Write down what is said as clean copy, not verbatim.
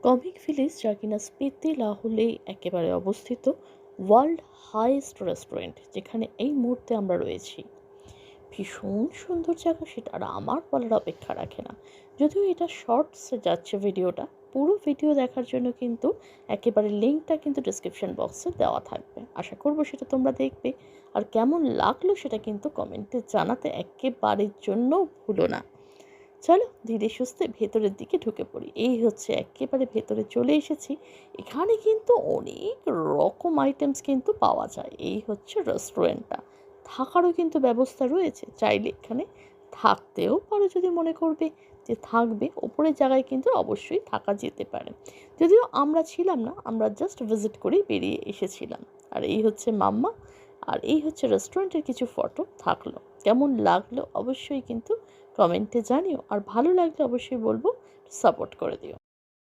Comic village যা কিনা স্পিতি লাহোরে একেবারে অবস্থিত, ওয়ার্ল্ড হাইয়েস্ট রেস্টুরেন্ট যেখানে এই মুহূর্তে আমরা রয়েছি। ভীষণ সুন্দর জায়গা সেটা, আর আমার বলার অপেক্ষা রাখে না। যদিও এটা শর্টসে যাচ্ছে ভিডিওটা, পুরো ভিডিও দেখার জন্য কিন্তু একেবারে লিঙ্কটা কিন্তু ডিসক্রিপশন বক্সে দেওয়া থাকবে। আশা করব সেটা তোমরা দেখবে, আর কেমন লাগলো সেটা কিন্তু কমেন্টে জানাতে একেবারের জন্য ভুলো না। চলো ধীরে সুস্থে ভেতরের দিকে ঢুকে পড়ি। এই হচ্ছে একেবারে ভেতরে চলে এসেছি। এখানে কিন্তু অনেক রকম আইটেমস কিন্তু পাওয়া যায়। এই হচ্ছে রেস্টুরেন্টটা। থাকারও কিন্তু ব্যবস্থা রয়েছে, চাইলে এখানে থাকতেও পারো যদি মনে করবে যে থাকবে। ওপরের জায়গায় কিন্তু অবশ্যই থাকা যেতে পারে, যদিও আমরা ছিলাম না, আমরা জাস্ট ভিজিট করেই বেরিয়ে এসেছিলাম। আর এই হচ্ছে মাম্মা, আর এই হচ্ছে রেস্টুরেন্টের কিছু ফটো থাকলো। কেমন লাগলো অবশ্যই কিন্তু কমেন্টে জানিও, আর ভালো লাগলে অবশ্যই বলবো সাপোর্ট করে দিও।